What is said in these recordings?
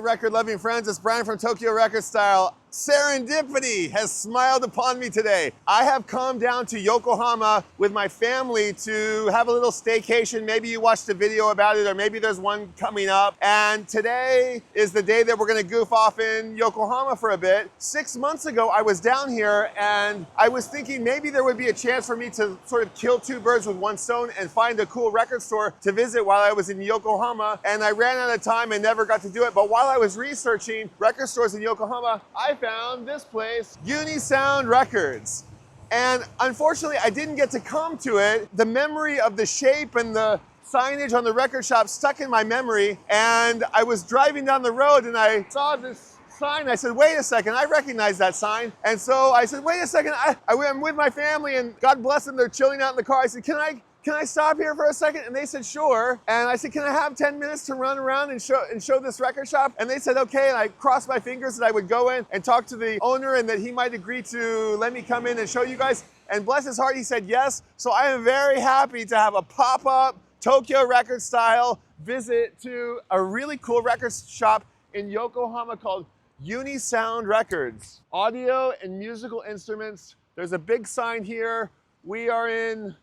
record-loving friends, it's Brian from Tokyo Recordstyle. Serendipity has smiled upon me today. I have come down to Yokohama with my family to have a little staycation. Maybe you watched a video about it, or maybe there's one coming up. And today is the day that we're gonna goof off in Yokohama for a bit. 6 months ago, I was down here and I was thinking maybe there would be a chance for me to sort of kill two birds with one stone and find a cool record store to visit while I was in Yokohama. And I ran out of time and never got to do it. But while I was researching record stores in Yokohama, I found this place, Unisound Records. And unfortunately, I didn't get to come to it. The memory of the shape and the signage on the record shop stuck in my memory. And I was driving down the road and I saw this sign. I said, wait a second, I recognize that sign. And so I said, wait a second, I'm with my family and God bless them, they're chilling out in the car. I said, can I stop here for a second? And they said, sure. And I said, can I have 10 minutes to run around and show this record shop? And they said, okay. And I crossed my fingers that I would go in and talk to the owner and that he might agree to let me come in and show you guys. And bless his heart, he said yes. So I am very happy to have a pop-up Tokyo Recordstyle visit to a really cool record shop in Yokohama called Unisound Records. Audio and musical instruments. There's a big sign here. We are in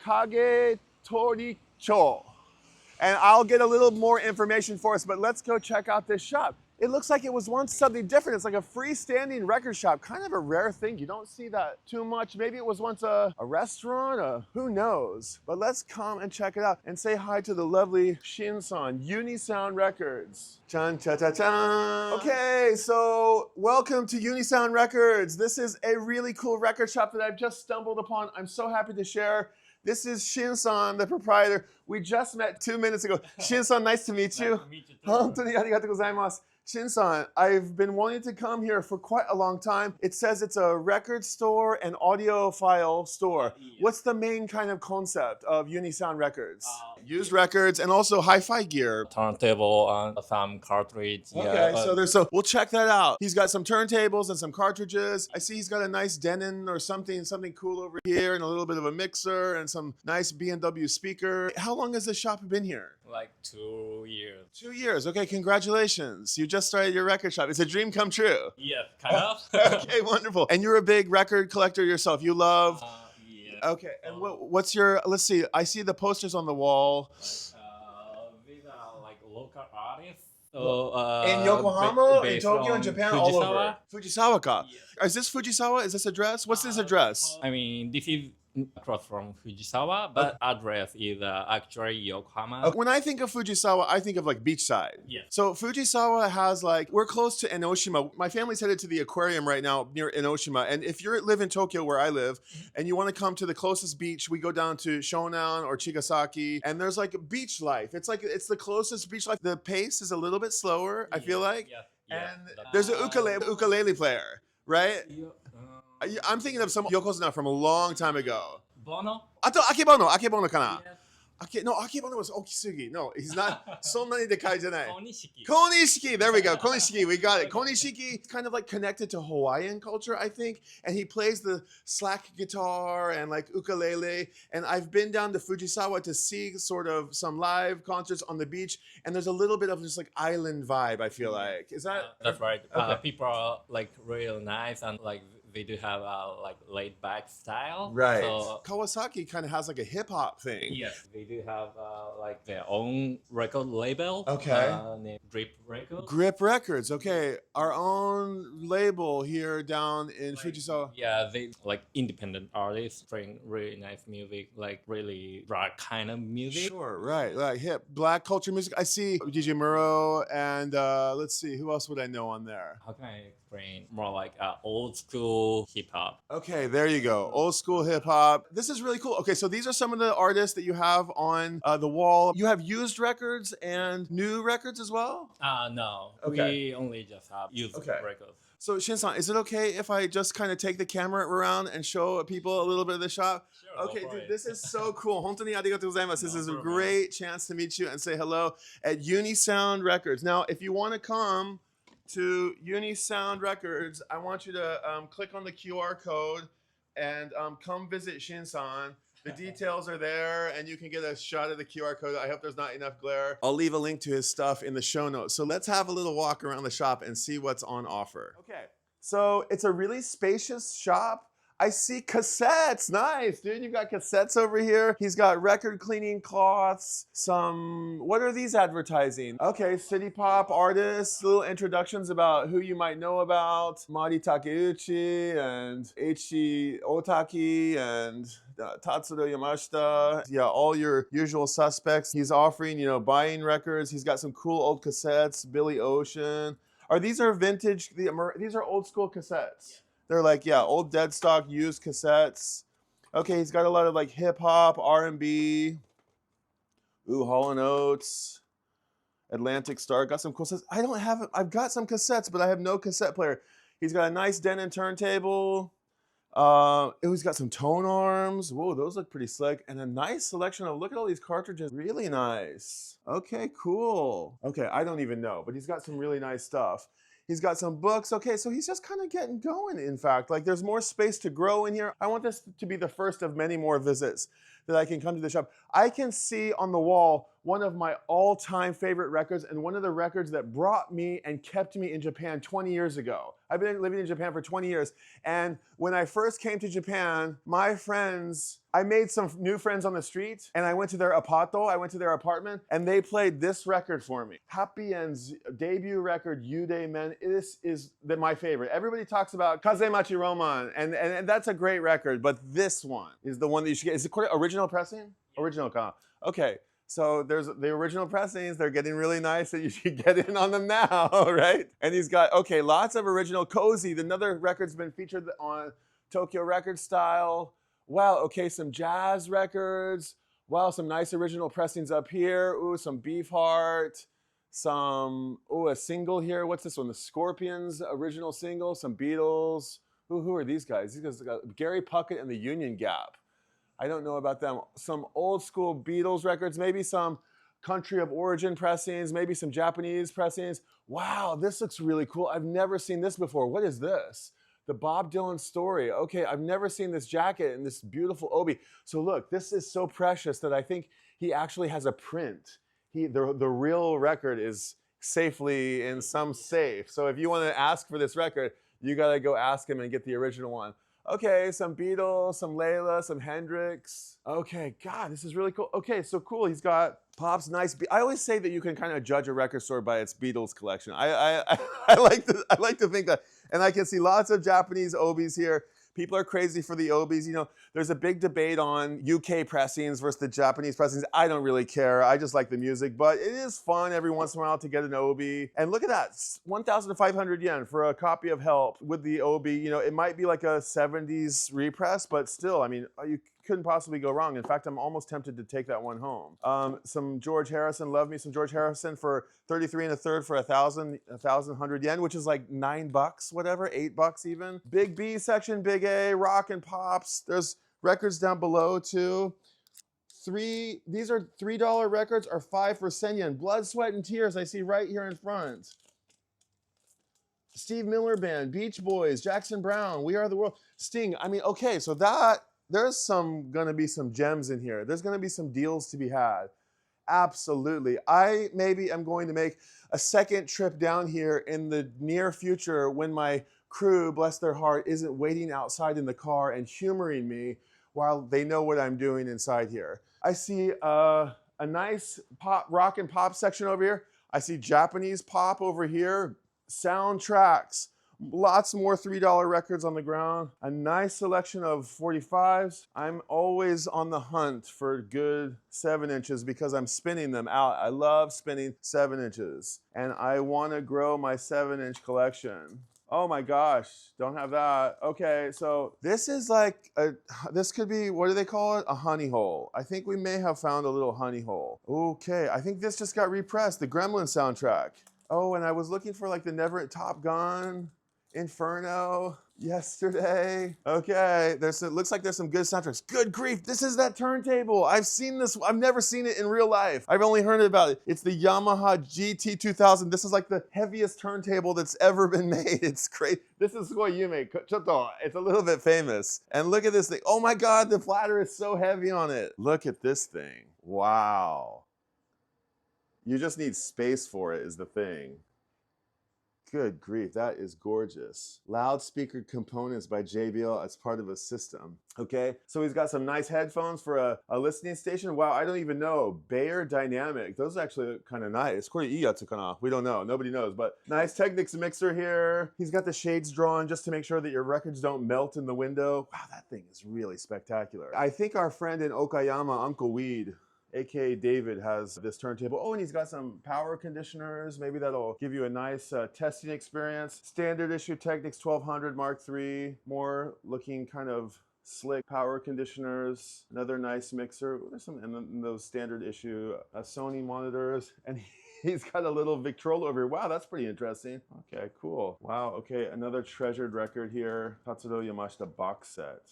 Kagetoricho. And I'll get a little more information for us, but let's go check out this shop. It looks like it was once something different. It's like a freestanding record shop, kind of a rare thing. You don't see that too much. Maybe it was once a restaurant, who knows? But let's come and check it out and say hi to the lovely Shin-san, Unisound Records. Chan cha cha chan. Okay, so welcome to Unisound Records. This is a really cool record shop that I've just stumbled upon. I'm so happy to share. This is Shin-san, the proprietor. We just met 2 minutes ago. Shin-san, nice to meet you. Nice to meet you too. 本当にありがとうございます。Shin-san, I've been wanting to come here for quite a long time. It says it's a record store and audiophile store. Yeah. What's the main kind of concept of Unisound Records? Used records and also hi-fi gear. Turntable and some cartridge. Okay, so we'll check that out. He's got some turntables and some cartridges. I see he's got a nice Denon or something cool over here, and a little bit of a mixer and some nice B&W speaker. How long has this shop been here? Like 2 years. 2 years. Okay, congratulations. You just started your record shop. It's a dream come true. Yeah, kind of. Okay, wonderful. And you're a big record collector yourself. You love. Yeah. Okay, and what's your? Let's see. I see the posters on the wall. These are like local artists. So, In Yokohama, in based Tokyo, in from Japan, all over. Fujisawa. Fujisawa ka. Yeah. Is this Fujisawa? Is this address? What's this address? I mean, this is across from Fujisawa, but address is actually Yokohama. When I think of Fujisawa, I think of like beachside. Yeah. So Fujisawa has like, we're close to Enoshima. My family's headed to the aquarium right now near Enoshima. And if you live in Tokyo where I live and you want to come to the closest beach, we go down to Shonan or Chigasaki, and there's like beach life. It's like, it's the closest beach life. The pace is a little bit slower, I feel like. Yeah. And there's an ukulele player, right? I'm thinking of some yokozuna from a long time ago. Bono? あと、Akebonoかな? Yes. No, Akebono was okisugi. No, he's not. そんなにでかいじゃない. Konishiki. Konishiki, there we go. Konishiki, we got it. Konishiki is kind of like connected to Hawaiian culture, I think. And he plays the slack guitar and like ukulele. And I've been down to Fujisawa to see sort of some live concerts on the beach. And there's a little bit of just like island vibe, I feel like. Is that? That's right. Okay. People are like real nice and like they do have a like laid back style. Right. So, Kawasaki kind of has like a hip hop thing. yes, they do have like their own record label. Okay. Named Drip Records. Grip Records, okay. Our own label here down in Fujisawa. Yeah, they like independent artists playing really nice music, like really rock kind of music. Sure, right, like hip, black culture music. I see DJ Muro and let's see, who else would I know on there? How can I explain? More like old school hip hop. Okay, there you go. Old school hip hop. This is really cool. Okay, so these are some of the artists that you have on the wall. You have used records and new records as well? No. Okay. We only just have used records. So Shin-san, is it okay if I just kind of take the camera around and show people a little bit of the shop? Sure, Okay, go for dude, it. this is so cool. 本当にありがとうございます. This No is a problem. great chance to meet you and say hello at Unisound Records. Now, if you want to come to Unisound Records, I want you to click on the QR code and come visit Shin-san. The details are there, and you can get a shot of the QR code. I hope there's not enough glare. I'll leave a link to his stuff in the show notes. So let's have a little walk around the shop and see what's on offer. Okay, so it's a really spacious shop. I see cassettes. Nice, dude. You've got cassettes over here. He's got record cleaning cloths. What are these advertising? Okay, city pop artists, little introductions about who you might know about. Mari Takeuchi and Eiichi Otaki and Tatsuro Yamashita. Yeah, all your usual suspects. He's offering, buying records. He's got some cool old cassettes. Billy Ocean. These are vintage? These are old school cassettes. They're like, yeah, old dead stock used cassettes. Okay, he's got a lot of like hip hop, R&B. Ooh, Hall & Oates, Atlantic Star. Got some cool cassettes. I've got some cassettes, but I have no cassette player. He's got a nice Denon turntable. He's got some tone arms. Whoa, those look pretty slick. And a nice selection of, look at all these cartridges. Really nice. Okay, cool. Okay, I don't even know, but he's got some really nice stuff. He's got some books. Okay, so he's just kind of getting going, in fact. Like, there's more space to grow in here. I want this to be the first of many more visits that I can come to the shop. I can see on the wall one of my all-time favorite records and one of the records that brought me and kept me in Japan 20 years ago. I've been living in Japan for 20 years. And when I first came to Japan, I made some new friends on the street, and I went to their apartment, and they played this record for me. Happy End's debut record, Yude Men. This is my favorite. Everybody talks about Kazemachi Roman, and that's a great record, but this one is the one that you should get. Is it original pressing? Original, okay. So there's the original pressings. They're getting really nice, and you should get in on them now, right? And he's got, lots of original. Cozy, another record's been featured on TokyoRecordstyle. Wow, okay, some jazz records. Wow, some nice original pressings up here. Ooh, some Beefheart. A single here. What's this one? The Scorpions original single. Some Beatles. Who are these guys? These guys got Gary Puckett and the Union Gap. I don't know about them. Some old school Beatles records, maybe some country of origin pressings, maybe some Japanese pressings. Wow, this looks really cool. I've never seen this before. What is this? The Bob Dylan Story. Okay, I've never seen this jacket and this beautiful obi. So look, this is so precious that I think he actually has a print. The real record is safely in some safe. So if you want to ask for this record, you got to go ask him and get the original one. Okay, some Beatles, some Layla, some Hendrix. Okay, God, this is really cool. Okay, so cool. He's got Pop's nice. I always say that you can kind of judge a record store by its Beatles collection. I like to think that, and I can see lots of Japanese obies here. People are crazy for the obies. There's a big debate on UK pressings versus the Japanese pressings. I don't really care. I just like the music, but it is fun every once in a while to get an obi. And look at that, 1,500 yen for a copy of Help with the obi. It might be like a 70s repress, but still, I mean, you couldn't possibly go wrong. In fact, I'm almost tempted to take that one home. Some George Harrison, love me some George Harrison for 33 1/3 for 1,100 yen, which is like $9, whatever, $8 even. Big B section, Big A, rock and pops. There's records down below too. These are $3 records or 5 for 10 yen. Blood, Sweat, and Tears I see right here in front. Steve Miller Band, Beach Boys, Jackson Browne, We Are the World, Sting. I mean, okay, so there's gonna be some gems in here. There's gonna be some deals to be had. Absolutely. I maybe am going to make a second trip down here in the near future when my crew, bless their heart, isn't waiting outside in the car and humoring me while they know what I'm doing inside here. I see a nice pop, rock and pop section over here. I see Japanese pop over here. Soundtracks. Lots more $3 records on the ground. A nice selection of 45s. I'm always on the hunt for good 7-inches because I'm spinning them out. I love spinning 7-inches. And I want to grow my 7-inch collection. Oh my gosh, don't have that. Okay, so this is like, this could be, what do they call it? A honey hole. I think we may have found a little honey hole. Okay, I think this just got repressed, the Gremlin soundtrack. Oh, and I was looking for like the Top Gun. Inferno, Yesterday. Okay, it looks like there's some good soundtracks. Good grief, this is that turntable. I've seen this, I've never seen it in real life. I've only heard about it. It's the Yamaha GT2000. This is like the heaviest turntable that's ever been made. It's great. This is Yume. It's a little bit famous. And look at this thing. Oh my God, the platter is so heavy on it. Look at this thing. Wow. You just need space for it is the thing. Good grief, that is gorgeous. Loudspeaker components by JBL as part of a system. Okay, so he's got some nice headphones for a listening station. Wow, I don't even know. Bayer Dynamic, those actually look kind of nice. We don't know, nobody knows, but nice Technics mixer here. He's got the shades drawn just to make sure that your records don't melt in the window. Wow, that thing is really spectacular. I think our friend in Okayama, Uncle Weed, aka David, has this turntable. Oh, and he's got some power conditioners. Maybe that'll give you a nice testing experience. Standard issue Technics 1200 Mark III. More looking kind of slick power conditioners. Another nice mixer. There's some in those standard issue Sony monitors. And he's got a little Victrola over here. Wow, that's pretty interesting. Okay, cool. Wow, okay, another treasured record here. Tatsuro Yamashita box set.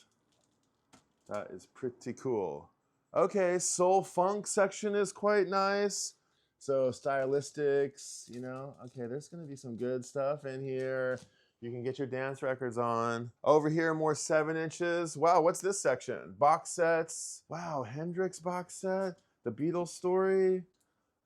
That is pretty cool. Okay, soul funk section is quite nice. So stylistics, you know, okay, there's gonna be some good stuff in here. You can get your dance records on. Over here, more 7 inches. Wow, what's this section? Box sets. Wow, Hendrix box set. The Beatles story.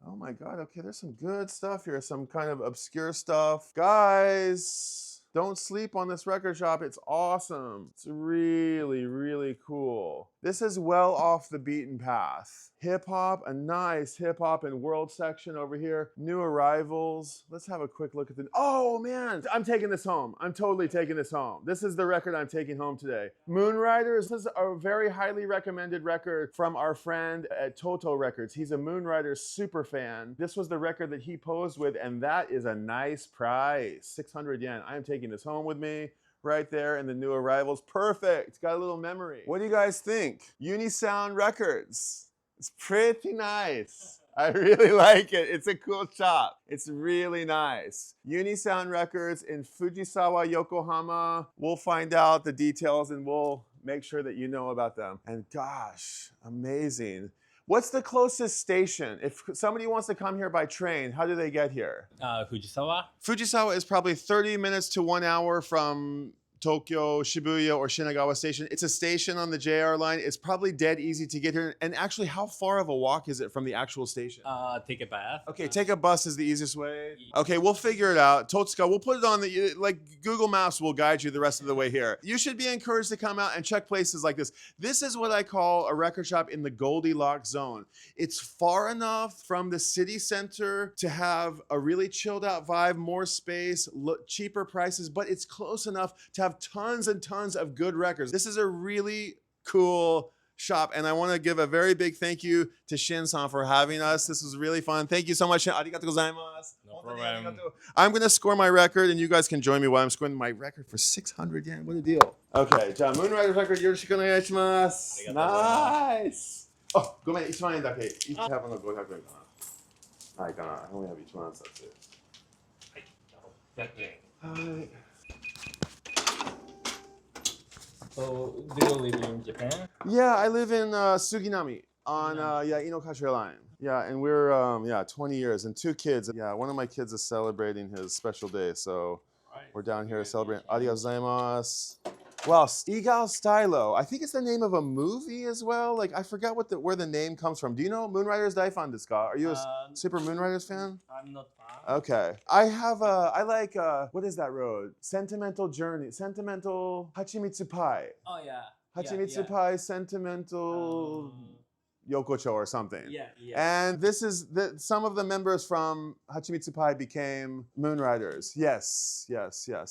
Oh my God, okay, there's some good stuff here. Some kind of obscure stuff. Guys, don't sleep on this record shop. It's awesome. It's really, really cool. This is well off the beaten path. Hip hop, a nice hip hop and world section over here. New arrivals. Let's have a quick look at the, oh man, I'm taking this home. I'm totally taking this home. This is the record I'm taking home today. Moonriders. This is a very highly recommended record from our friend at Tohto Records. He's a Moonriders super fan. This was the record that he posed with, and that is a nice price. 600 yen. I am taking this home with me. Right there in the new arrivals. Perfect. Got a little memory. What do you guys think? Unisound Records. It's pretty nice. I really like it. It's a cool shop. It's really nice. Unisound Records in Fujisawa, Yokohama. We'll find out the details and we'll make sure that you know about them. And gosh, amazing. What's the closest station? If somebody wants to come here by train, how do they get here? Fujisawa. Fujisawa is probably 30 minutes to 1 hour from Tokyo, Shibuya, or Shinagawa Station. It's a station on the JR line. It's probably dead easy to get here. And actually, how far of a walk is it from the actual station? Take a bath. Okay, take a bus is the easiest way. Okay, we'll figure it out. Totsuka, we'll put it on the, like Google Maps will guide you the rest of the way here. You should be encouraged to come out and check places like this. This is what I call a record shop in the Goldilocks zone. It's far enough from the city center to have a really chilled out vibe, more space, cheaper prices, but it's close enough to have tons and tons of good records. This is a really cool shop, and I want to give a very big thank you to Shin-san for having us. This was really fun. Thank you so much. Arigatou gozaimasu. No problem. I'm going to score my record, and you guys can join me while I'm scoring my record for 600 yen. What a deal. Okay, じゃあ Moonriders record よろしくお願いします。Nice. あ、ごめん、1万円だけ。1ハブの500円かな。ないかな。I only have 1万冊。はい。So, do you live in Japan? Yeah, I live in Suginami on Inokashira line. Yeah, and we're 20 years and 2 kids. Yeah, one of my kids is celebrating his special day, so we're down here celebrating. Arigatou gozaimasu. Wow, Egal Stylo. I think it's the name of a movie as well. Like I forgot where the name comes from. Do you know Moonriders Daifan desu ka? Are you a super Moonriders fan? I'm not fan. Okay. I like what is that road? Sentimental Journey. Sentimental Hachimitsu Pie. Oh yeah. Hachimitsu Pie, Sentimental Yokocho or something. Yeah. And this is some of the members from Hachimitsu Pie became Moonriders. Yes.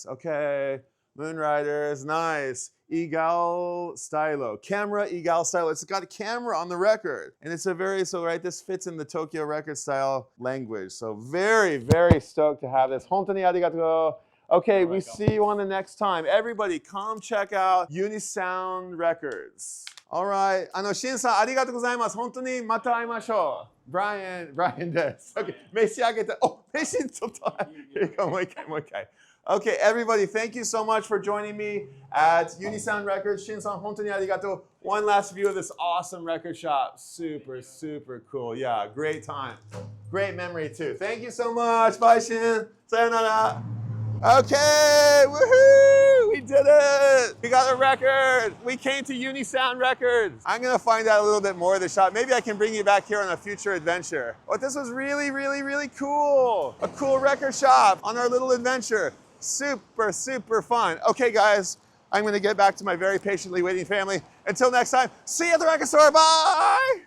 Okay. Moonriders, nice. Egal Stylo. Camera, Egal Stylo. It's got a camera on the record. And it's this fits in the Tokyo record style language. So very, very stoked to have this. Hontoni arigatou. Okay, we see you on the next time. Everybody, come check out Unisound Records. All right. Shin-san, arigatou gozaimasu. Hontoni mata aimashou. Brian です。Okay. 召し上げて。お、飯ちょっと。Here you go. もう一回。Okay, everybody, thank you so much for joining me at Unisound Records. Shin-san, hontou ni arigato. One last view of this awesome record shop. Super, super cool. Yeah, great time. Great memory, too. Thank you so much. Bye, Shin. Sayonara. Okay, woohoo! We did it! We got a record! We came to Unisound Records. I'm gonna find out a little bit more of the shop. Maybe I can bring you back here on a future adventure. But this was really, really, really cool. A cool record shop on our little adventure. Super, super fun. Okay, guys, I'm gonna get back to my very patiently waiting family. Until next time, see you at the record store. Bye!